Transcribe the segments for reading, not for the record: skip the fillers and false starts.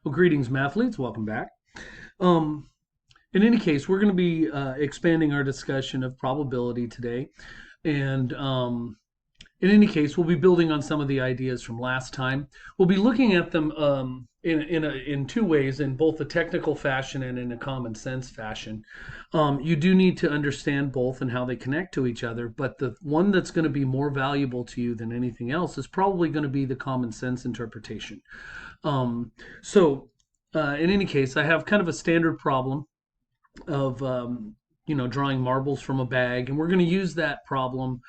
Well, greetings, mathletes. Welcome back. Um, in any case, we're going to be expanding our discussion of probability today. And in any case, we'll be building on some of the ideas from last time. We'll be looking at them in two ways, in both a technical fashion and in a common sense fashion. You do need to understand both and how they connect to each other, but the one that's going to be more valuable to you than anything else is probably going to be the common sense interpretation. Um, so, in any case, I have kind of a standard problem of drawing marbles from a bag, and we're going to use that problem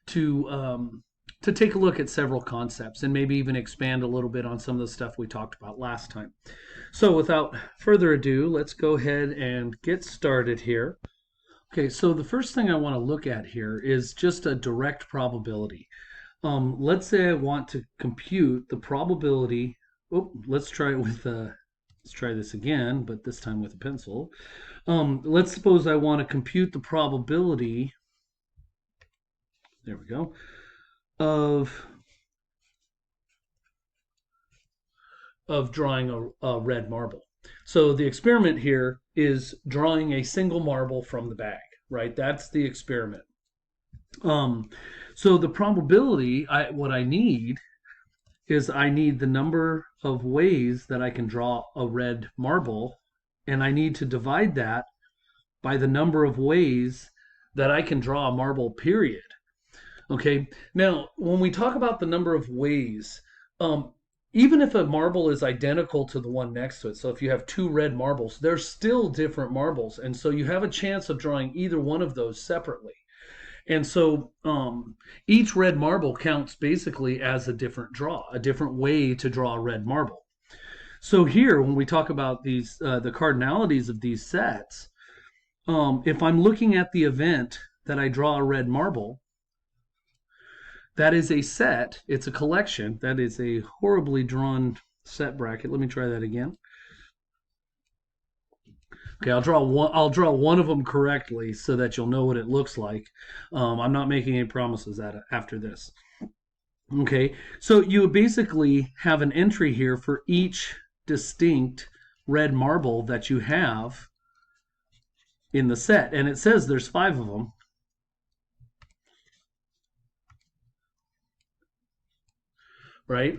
to take a look at several concepts and maybe even expand a little bit on some of the stuff we talked about last time. So, without further ado, let's go ahead and get started here. Okay, so the first thing I want to look at here is just a direct probability. Let's say I want to compute the probability. Oh, let's try this again, but this time with a pencil. Let's suppose I want to compute the probability. There we go. Of drawing a red marble. So the experiment here is drawing a single marble from the bag, right? That's the experiment. So the probability, what I need is I need the number of ways that I can draw a red marble, and I need to divide that by the number of ways that I can draw a marble, period. Okay, now when we talk about the number of ways, even if a marble is identical to the one next to it, so if you have two red marbles, they're still different marbles, and so you have a chance of drawing either one of those separately. And so each red marble counts basically as a different draw, a different way to draw a red marble. So here, when we talk about these, the cardinalities of these sets, if I'm looking at the event that I draw a red marble, that is a set, it's a collection, that is a horribly drawn set bracket. Let me try that again. Okay, I'll draw one of them correctly so that you'll know what it looks like. I'm not making any promises after this. Okay, so you basically have an entry here for each distinct red marble that you have in the set, and it says there's 5 of them. Right?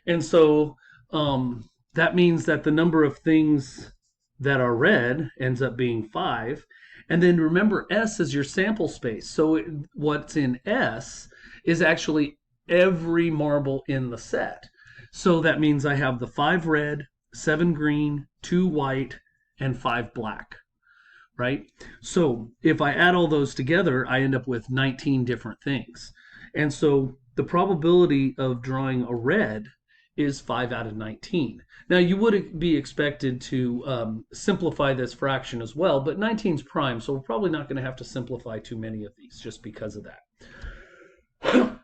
And so that means that the number of things that are red ends up being 5. And then remember, S is your sample space. So what's in S is actually every marble in the set. So that means I have the 5 red, 7 green, 2 white, and 5 black. Right? So if I add all those together, I end up with 19 different things. And so the probability of drawing a red is 5 out of 19. Now, you would be expected to simplify this fraction as well, but 19 is prime, so we're probably not going to have to simplify too many of these just because of that.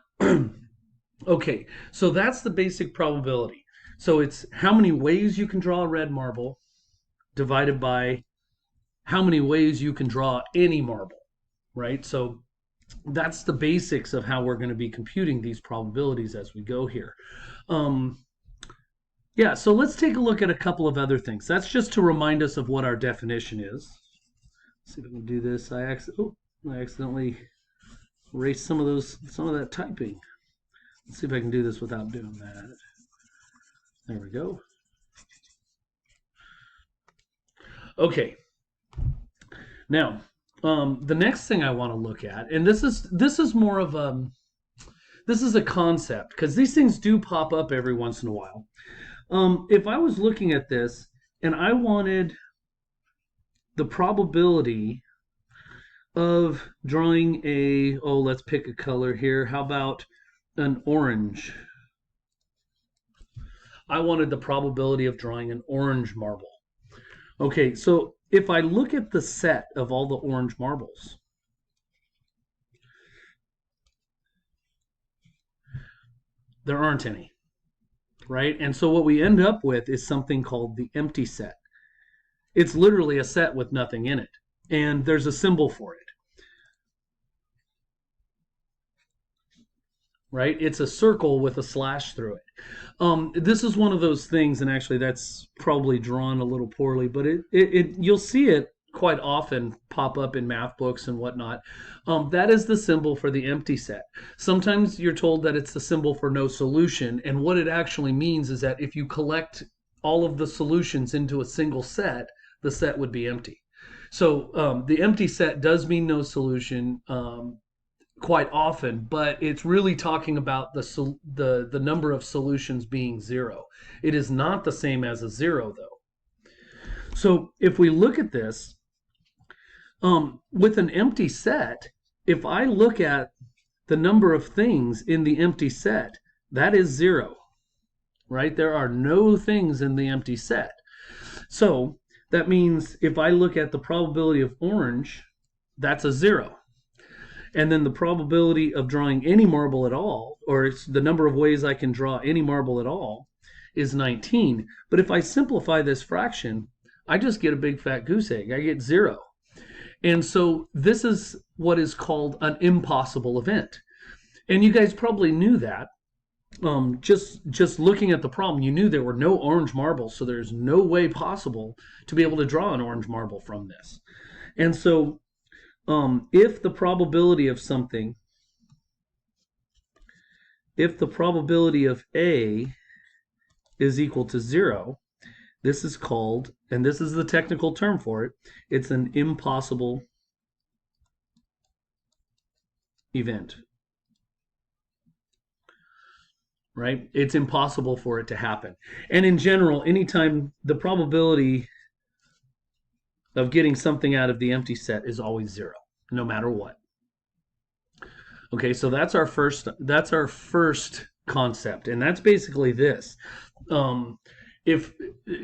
Okay, so that's the basic probability. So it's how many ways you can draw a red marble divided by how many ways you can draw any marble, right? So that's the basics of how we're going to be computing these probabilities as we go here. Yeah, so let's take a look at a couple of other things. That's just to remind us of what our definition is. Let's see if I can do this. I accidentally erased some of that typing. Let's see if I can do this without doing that. There we go. Okay. Now, the next thing I want to look at, and this is more of this is a concept because these things do pop up every once in a while. If I was looking at this and I wanted the probability of drawing let's pick a color here. How about an orange? I wanted the probability of drawing an orange marble. Okay, so if I look at the set of all the orange marbles, there aren't any, right? And so what we end up with is something called the empty set. It's literally a set with nothing in it, and there's a symbol for it. right? It's a circle with a slash through it. This is one of those things, and actually that's probably drawn a little poorly, but you'll see it quite often pop up in math books and whatnot. That is the symbol for the empty set. Sometimes you're told that it's the symbol for no solution, and what it actually means is that if you collect all of the solutions into a single set, the set would be empty. So the empty set does mean no solution. Quite often, but it's really talking about the number of solutions being zero. It is not the same as a zero, though. So if we look at this with an empty set, if I look at the number of things in the empty set, that is zero, right? There are no things in the empty set. So that means if I look at the probability of orange, that's a zero. And then the probability of drawing any marble at all, or it's the number of ways I can draw any marble at all, is 19. But if I simplify this fraction, I just get a big fat goose egg. I get zero. And so this is what is called an impossible event. And you guys probably knew that. Just looking at the problem, you knew there were no orange marbles, so there's no way possible to be able to draw an orange marble from this. And so if the probability of something, if the probability of A is equal to 0, this is called, and this is the technical term for it, it's an impossible event. Right? It's impossible for it to happen. And in general, anytime the probability of getting something out of the empty set is always 0, no matter what. Okay, so that's our first concept, and that's basically this. If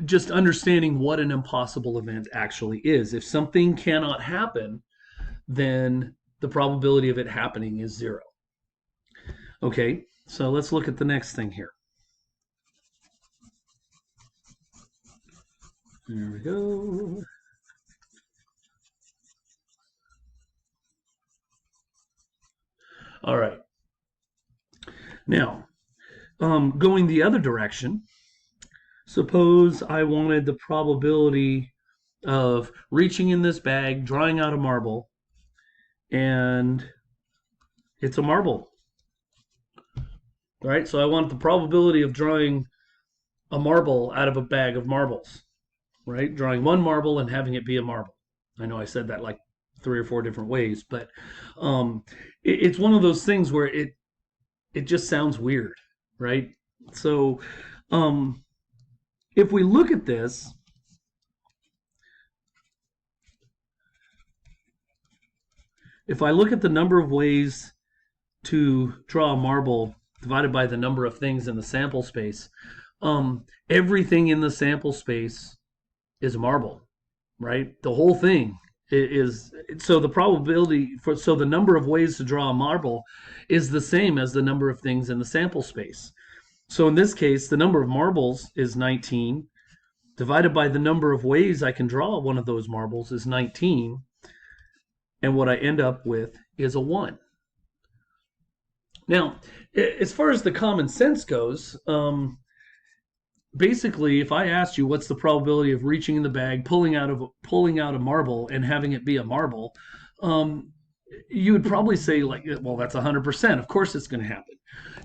just understanding what an impossible event actually is. If something cannot happen, then the probability of it happening is 0. Okay, so let's look at the next thing here. There we go. All right. Now, going the other direction, suppose I wanted the probability of reaching in this bag, drawing out a marble, and it's a marble. Right? So I want the probability of drawing a marble out of a bag of marbles. Right? Drawing one marble and having it be a marble. I know I said that like 3 or 4 different ways, but it's one of those things where it just sounds weird, right? So if we look at this, if I look at the number of ways to draw a marble divided by the number of things in the sample space, everything in the sample space is a marble, right? The whole thing is, so the probability for, so the number of ways to draw a marble is the same as the number of things in the sample space. So in this case, the number of marbles is 19 divided by the number of ways I can draw one of those marbles is 19, and what I end up with is a 1. Now, as far as the common sense goes, basically, if I asked you what's the probability of reaching in the bag, pulling out a marble, and having it be a marble, you would probably say, like, well, that's 100%. Of course, it's going to happen.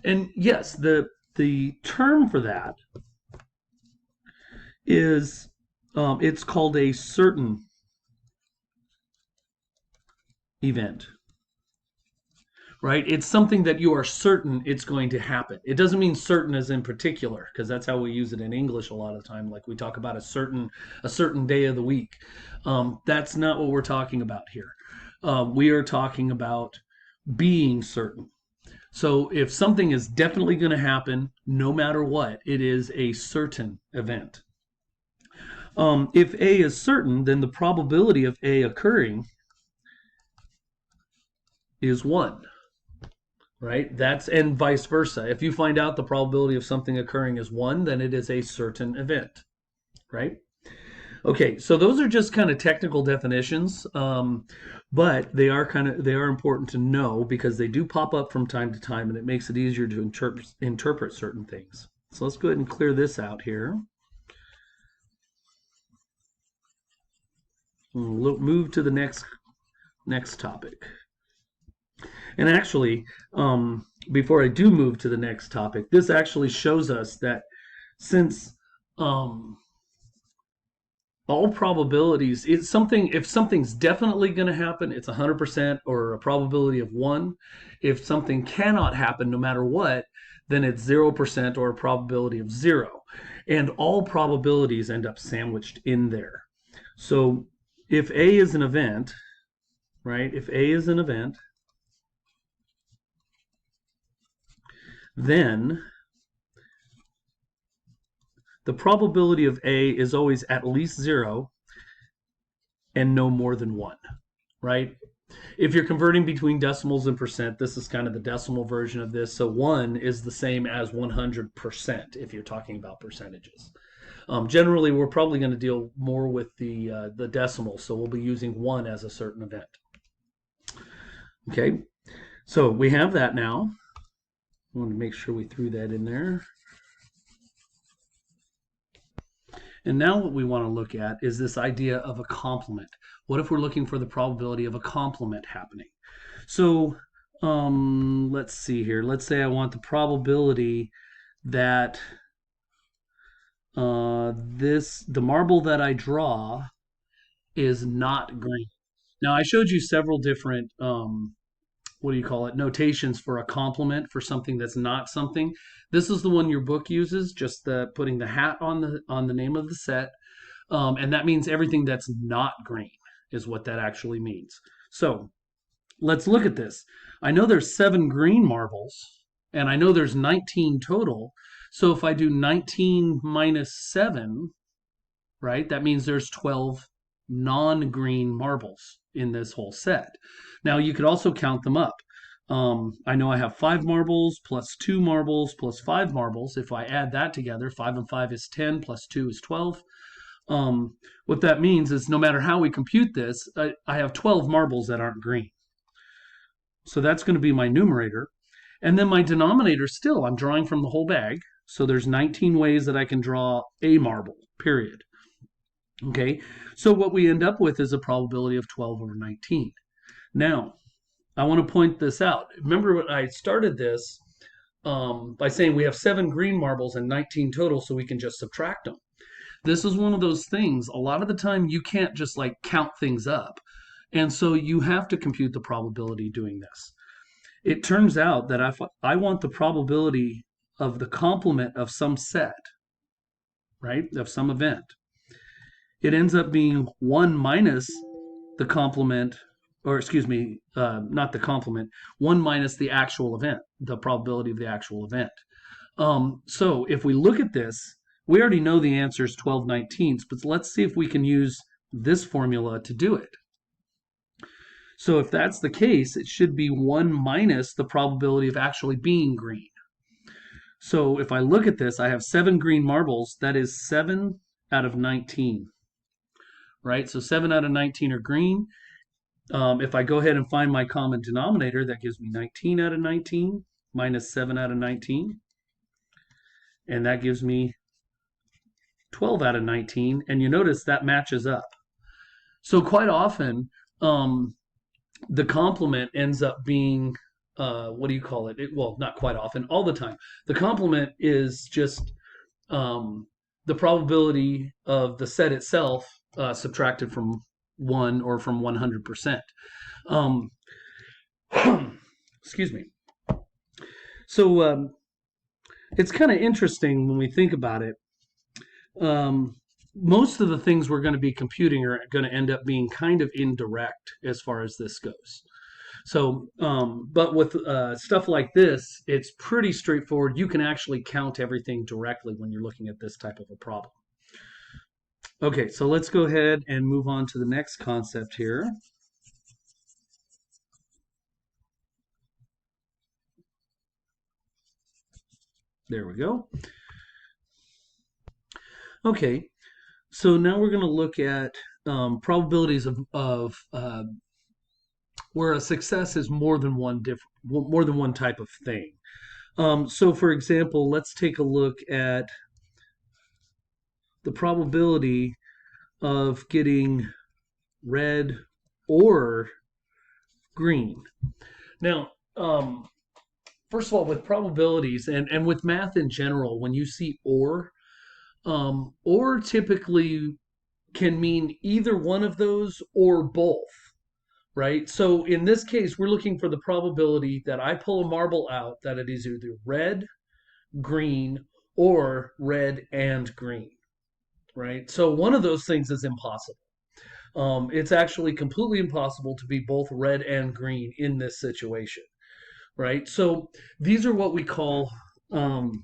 And yes, the term for that is it's called a certain event. Right? It's something that you are certain it's going to happen. It doesn't mean certain as in particular, because that's how we use it in English a lot of the time. Like we talk about a certain day of the week. That's not what we're talking about here. We are talking about being certain. So if something is definitely going to happen, no matter what, it is a certain event. If A is certain, then the probability of A occurring is 1. Right? That's, and vice versa. If you find out the probability of something occurring is 1, then it is a certain event. Right? Okay, so those are just kind of technical definitions, but they are important to know because they do pop up from time to time, and it makes it easier to interpret certain things. So let's go ahead and clear this out here. We'll move to the next topic. And actually, before I do move to the next topic, this actually shows us that since um, all probabilities, it's something, if something's definitely going to happen, it's 100% or a probability of 1. If something cannot happen no matter what, then it's 0% or a probability of 0. And all probabilities end up sandwiched in there. So if A is an event, right? If A is an event, then the probability of A is always at least 0 and no more than 1, right? If you're converting between decimals and percent, this is kind of the decimal version of this. So 1 is the same as 100% if you're talking about percentages. Generally, we're probably going to deal more with the decimal, so we'll be using 1 as a certain event. Okay, so we have that now. I want to make sure we threw that in there. And now what we want to look at is this idea of a complement. What if we're looking for the probability of a complement happening? So let's see here. Let's say I want the probability that the marble that I draw is not green. Now I showed you several different what do you call it, notations for a complement for something that's not something. This is the one your book uses, just putting the hat on the name of the set, and that means everything that's not green is what that actually means. So let's look at this. I know there's 7 green marbles, and I know there's 19 total. So if I do 19 minus 7, right, that means there's 12 non-green marbles in this whole set. Now you could also count them up. I know I have 5 marbles plus 2 marbles plus 5 marbles. If I add that together, 5 and 5 is 10 plus 2 is 12. What that means is no matter how we compute this, I have 12 marbles that aren't green. So that's going to be my numerator. And then my denominator still, I'm drawing from the whole bag. So there's 19 ways that I can draw a marble, period. Okay, so what we end up with is a probability of 12 over 19. Now, I want to point this out. Remember when I started this by saying we have 7 green marbles and 19 total, so we can just subtract them. This is one of those things, a lot of the time you can't just like count things up. And so you have to compute the probability doing this. It turns out that if I want the probability of the complement of some set, right, of some event, it ends up being 1 minus the complement, or excuse me, not the complement, 1 minus the actual event, the probability of the actual event. So if we look at this, we already know the answer is 12/19, but let's see if we can use this formula to do it. So if that's the case, it should be 1 minus the probability of actually being green. So if I look at this, I have 7 green marbles. That is 7 out of 19, right? So 7 out of 19 are green. If I go ahead and find my common denominator, that gives me 19 out of 19 minus 7 out of 19. And that gives me 12 out of 19. And you notice that matches up. So quite often, the complement ends up being, what do you call it? Well, not quite often, all the time. The complement is just the probability of the set itself subtracted from 1 or from 100%. Excuse me. So it's kind of interesting when we think about it. Most of the things we're going to be computing are going to end up being kind of indirect as far as this goes. So, but with stuff like this, it's pretty straightforward. You can actually count everything directly when you're looking at this type of a problem. Okay, so let's go ahead and move on to the next concept here. There we go. Okay, So now we're going to look at probabilities of where a success is more than one type of thing. So for example, let's take a look at the probability of getting red or green. Now, first of all, with probabilities and with math in general, when you see or typically can mean either one of those or both, right? So in this case, we're looking for the probability that I pull a marble out that it is either red, green, or red and green, right? So one of those things is impossible. It's actually completely impossible to be both red and green in this situation, right? So these are what we call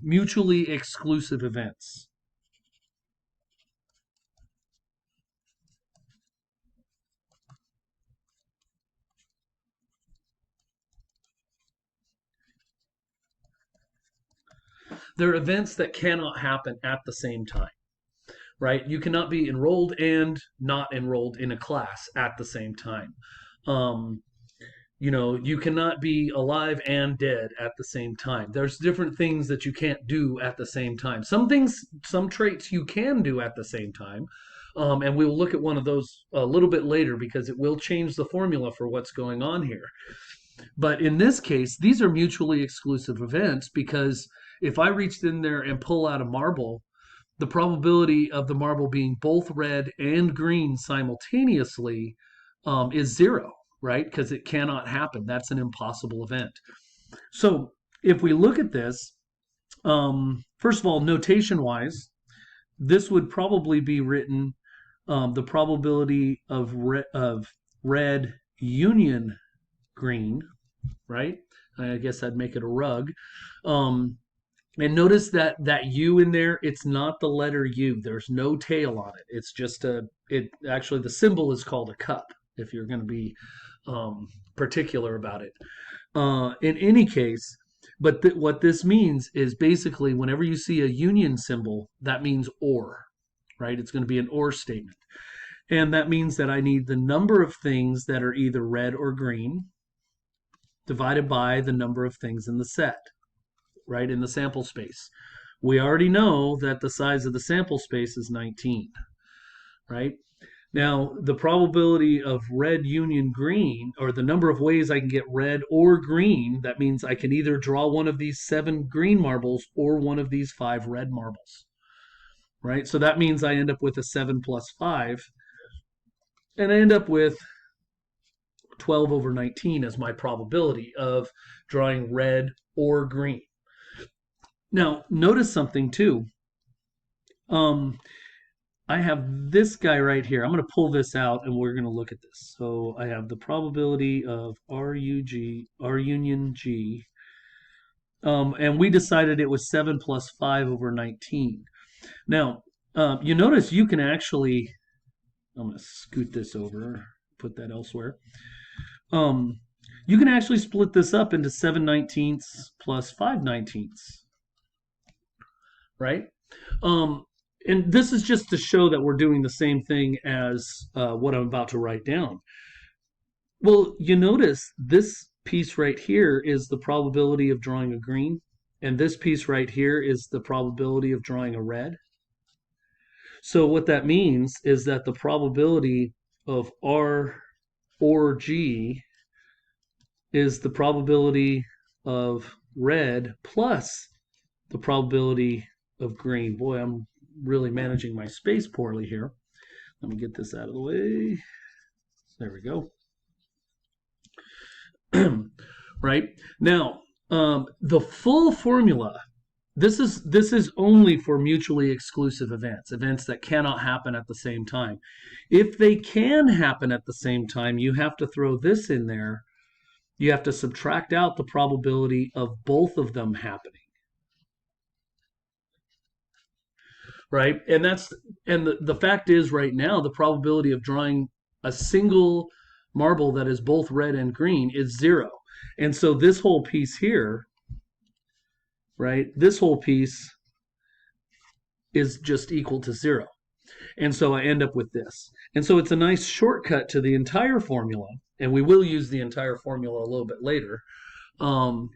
mutually exclusive events. They're events that cannot happen at the same time, right? You cannot be enrolled and not enrolled in a class at the same time. Um, you cannot be alive and dead at the same time. There's different things that you can't do at the same time. Some traits you can do at the same time. And we will look at one of those a little bit later because it will change the formula for what's going on here. But in this case, these are mutually exclusive events because if I reached in there and pull out a marble, the probability of the marble being both red and green simultaneously is zero, right? Because it cannot happen. That's an impossible event. So if we look at this, first of all, notation wise, this would probably be written the probability of red union green, right? I guess I'd make it a rug. Um, and notice that U in there, it's not the letter U. There's no tail on it. It's just it actually, the symbol is called a cup if you're going to be particular about it. In any case, but what this means is basically whenever you see a union symbol, that means or, right? It's going to be an or statement. And that means that I need the number of things that are either red or green divided by the number of things in the set, right, in the sample space. We already know that the size of the sample space is 19, right? Now, the probability of red union green, or the number of ways I can get red or green, that means I can either draw one of these 7 green marbles or one of these 5 red marbles, right? So that means I end up with a 7 plus 5, and I end up with 12 over 19 as my probability of drawing red or green. Now, notice something too. I have this guy right here. I'm going to pull this out and we're going to look at this. So I have the probability of R union G. And we decided it was 7 plus 5 over 19. Now, you notice you can actually, I'm going to scoot this over, put that elsewhere. You can actually split this up into 7/19 plus 5/19, right? And this is just to show that we're doing the same thing as what I'm about to write down. Well, you notice this piece right here is the probability of drawing a green, and this piece right here is the probability of drawing a red. So what that means is that the probability of R or G is the probability of red plus the probability of green. Boy, I'm really managing my space poorly here. Let me get this out of the way. There we go. Right now, the full formula. This is only for mutually exclusive events that cannot happen at the same time. If they can happen at the same time, you have to throw this in there. You have to subtract out the probability of both of them happening. Right? And the fact is right now the probability of drawing a single marble that is both red and green is 0. And so this whole piece here, right? This whole piece is just equal to 0. And so I end up with this. And so it's a nice shortcut to the entire formula, and we will use the entire formula a little bit later. Um,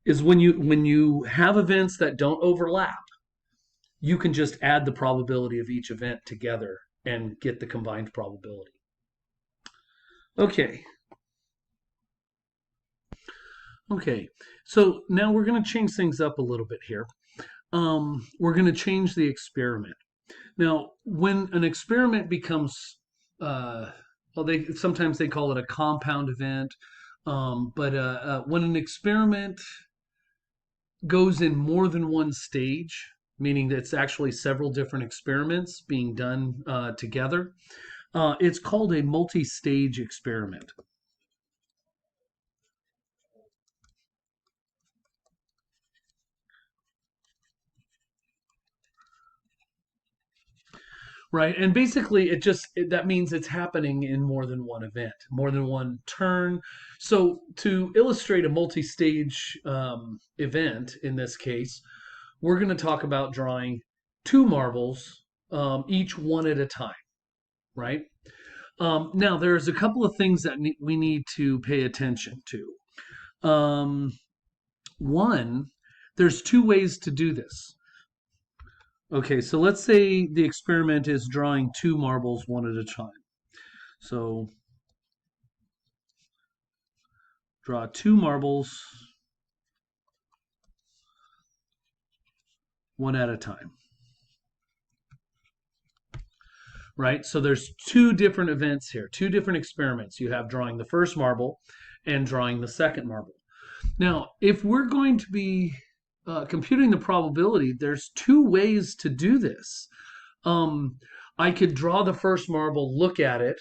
is when you have events that don't overlap, you can just add the probability of each event together and get the combined probability. Okay. Okay. So now we're going to change things up a little bit here. We're going to change the experiment. Now, when an experiment becomes, well, sometimes they call it a compound event, but when an experiment goes in more than one stage, meaning that it's actually several different experiments being done together, it's called a multi-stage experiment. Right, and basically that means it's happening in more than one event, more than one turn. So to illustrate a multi-stage event in this case, we're going to talk about drawing two marbles, each one at a time, right? Now, there's a couple of things that we need to pay attention to. One, there's two ways to do this. Okay, so let's say the experiment is drawing two marbles one at a time. So draw two marbles one at a time. Right? So there's two different events here, two different experiments. You have drawing the first marble and drawing the second marble. Now, if we're going to be computing the probability, there's two ways to do this. I could draw the first marble, look at it,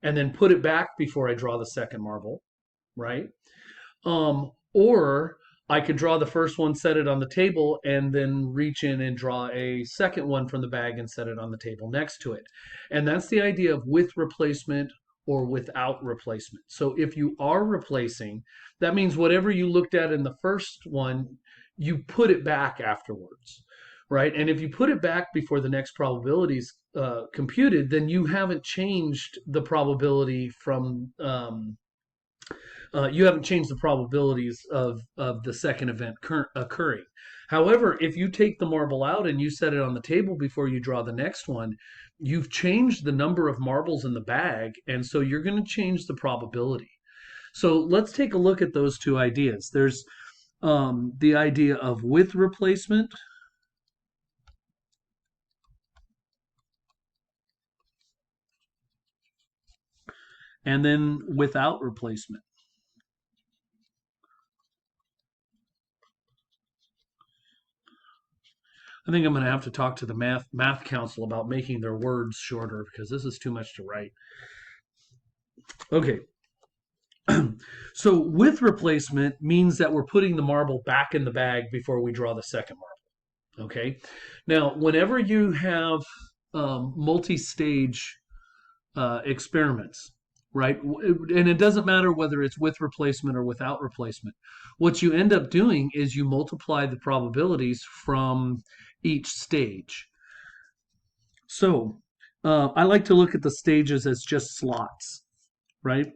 and then put it back before I draw the second marble, right? Or I could draw the first one, set it on the table, and then reach in and draw a second one from the bag and set it on the table next to it. And that's the idea of with replacement or without replacement. So if you are replacing, that means whatever you looked at in the first one, you put it back afterwards, right? And if you put it back before the next probability is computed, then you haven't changed the probability from you haven't changed the probabilities of the second event occurring. However, if you take the marble out and you set it on the table before you draw the next one, you've changed the number of marbles in the bag, and so you're going to change the probability. So let's take a look at those two ideas. There's the idea of with replacement, and then without replacement. I think I'm going to have to talk to the math council about making their words shorter because this is too much to write. Okay. So with replacement means that we're putting the marble back in the bag before we draw the second marble. Okay. Now, whenever you have multi-stage experiments, right? And it doesn't matter whether it's with replacement or without replacement. What you end up doing is you multiply the probabilities from each stage. So I like to look at the stages as just slots, right?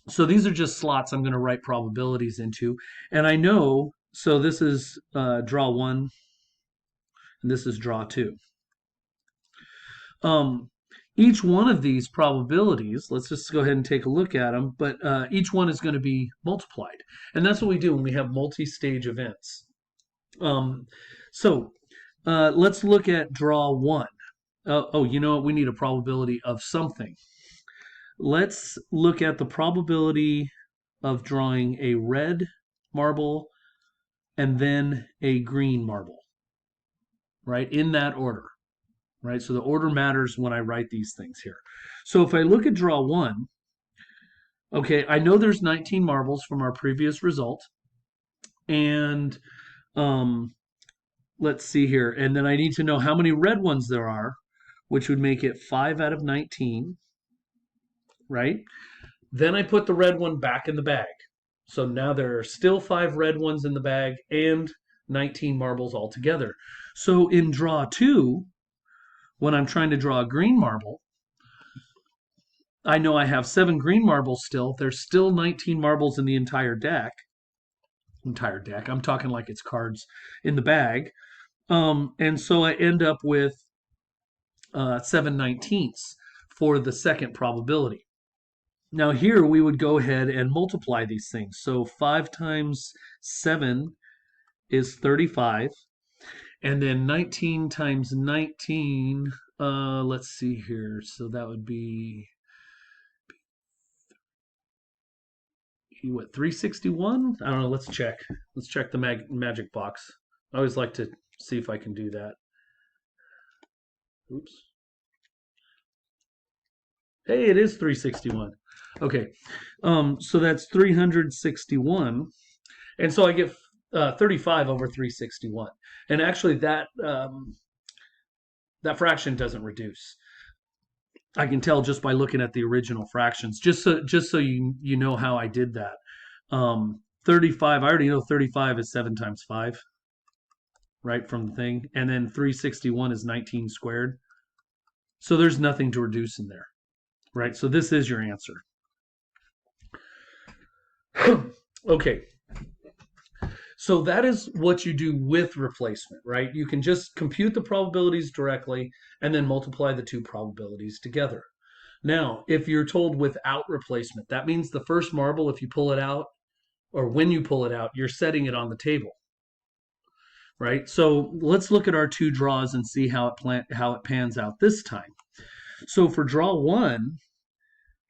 So these are just slots I'm going to write probabilities into. And I know, so this is draw one, and this is draw two. Each one of these probabilities, let's just go ahead and take a look at them, but each one is going to be multiplied. And that's what we do when we have multi-stage events. So let's look at draw one. Oh, you know what? We need a probability of something. Let's look at the probability of drawing a red marble and then a green marble, right? In that order. Right? So the order matters when I write these things here. So if I look at draw one, okay, I know there's 19 marbles from our previous result. And let's see here. And then I need to know how many red ones there are, which would make it 5 out of 19, right? Then I put the red one back in the bag. So now there are still 5 red ones in the bag and 19 marbles altogether. So in draw two, when I'm trying to draw a green marble, I know I have 7 green marbles still. There's still 19 marbles in the entire deck. Entire deck. I'm talking like it's cards in the bag. And so I end up with 7/19 for the second probability. Now here we would go ahead and multiply these things. So 5 times 7 is 35. And then 19 times 19, let's see here. So that would be, what, 361? I don't know. Let's check. Let's check the magic box. I always like to see if I can do that. Oops. Hey, it is 361. Okay. So that's 361. And so I get 35 over 361. And actually that that fraction doesn't reduce. I can tell just by looking at the original fractions, just so you know how I did that. 35, I already know 35 is 7 times 5, right, from the thing. And then 361 is 19 squared. So there's nothing to reduce in there, right? So this is your answer. Okay. So that is what you do with replacement, right? You can just compute the probabilities directly and then multiply the two probabilities together. Now, if you're told without replacement, that means the first marble, if you pull it out, or when you pull it out, you're setting it on the table, right? So let's look at our two draws and see how it pans out this time. So for draw 1,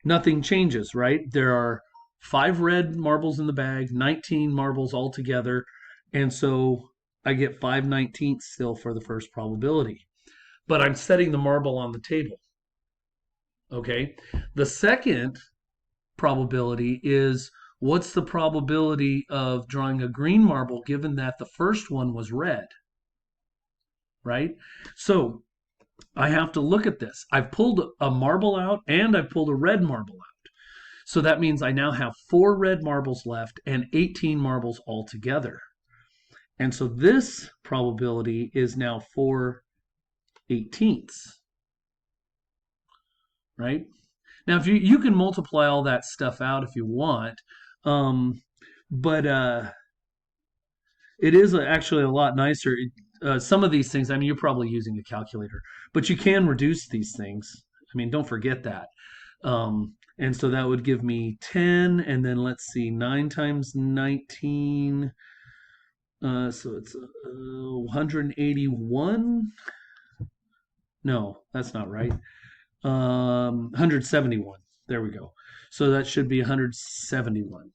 nothing changes, right? There are 5 red marbles in the bag, 19 marbles altogether, and so I get 5/19 still for the first probability. But I'm setting the marble on the table. Okay. The second probability is, what's the probability of drawing a green marble given that the first one was red? Right? So I have to look at this. I've pulled a marble out and I've pulled a red marble out. So that means I now have 4 red marbles left and 18 marbles altogether. And so this probability is now 4/18, right? Now, if you can multiply all that stuff out if you want, but it is actually a lot nicer. Some of these things, I mean, you're probably using a calculator, but you can reduce these things. I mean, don't forget that. And so that would give me 10, and then let's see, 9 times 19. So it's 181. No, that's not right. 171. There we go. So that should be 171.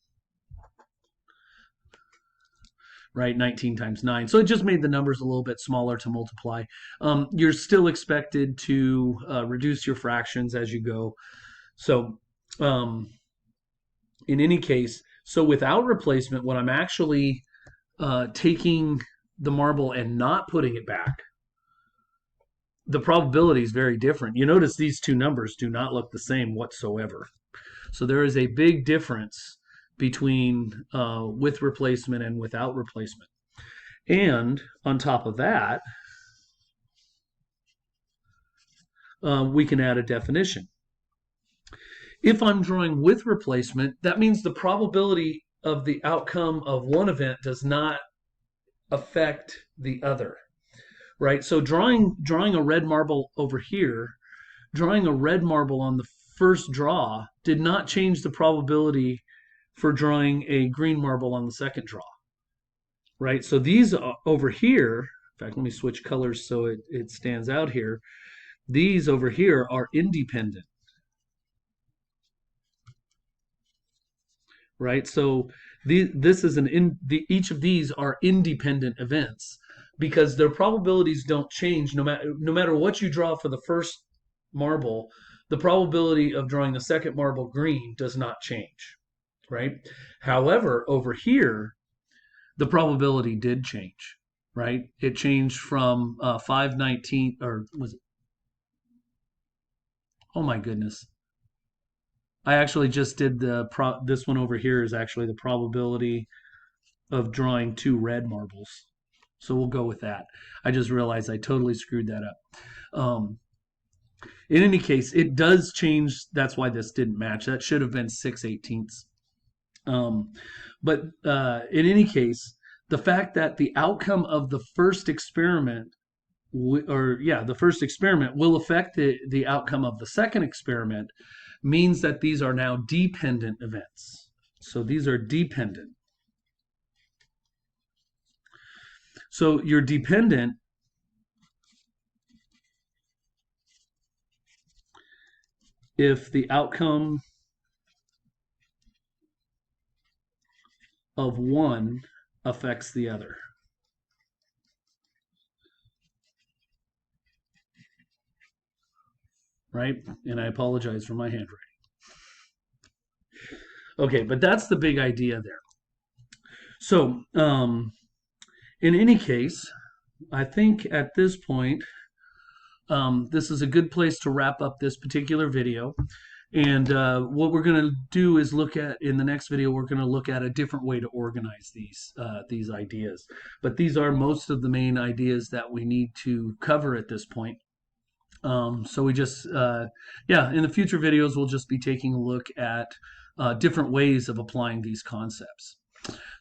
Right, 19 times 9. So it just made the numbers a little bit smaller to multiply. You're still expected to reduce your fractions as you go. So in any case, so without replacement, when I'm actually taking the marble and not putting it back, the probability is very different. You notice these two numbers do not look the same whatsoever. So there is a big difference between with replacement and without replacement. And on top of that, we can add a definition. If I'm drawing with replacement, that means the probability of the outcome of one event does not affect the other, right? So drawing a red marble over here, drawing a red marble on the first draw did not change the probability for drawing a green marble on the second draw, right? So these over here, in fact, let me switch colors so it stands out here. These over here are independent, right? So this is each of these are independent events because their probabilities don't change no matter what you draw for the first marble. The probability of drawing the second marble green does not change, right? However, over here, the probability did change, right? It changed from 5/19, or was it? Oh my goodness. I actually just did this one over here is actually the probability of drawing 2 red marbles. So we'll go with that. I just realized I totally screwed that up. In any case, it does change. That's why this didn't match. That should have been 6/18. Um, but in any case, the fact that the outcome of the first experiment, the first experiment will affect the outcome of the second experiment means that these are now dependent events. So these are dependent. So you're dependent if the outcome of one affects the other. Right? And I apologize for my handwriting. Okay, but that's the big idea there. So, in any case, I think at this point, this is a good place to wrap up this particular video. And what we're going to do is look at, in the next video, we're going to look at a different way to organize these ideas. But these are most of the main ideas that we need to cover at this point. So we just, in the future videos, we'll just be taking a look at different ways of applying these concepts.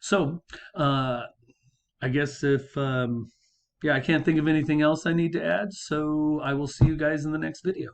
So I guess I can't think of anything else I need to add. So I will see you guys in the next video.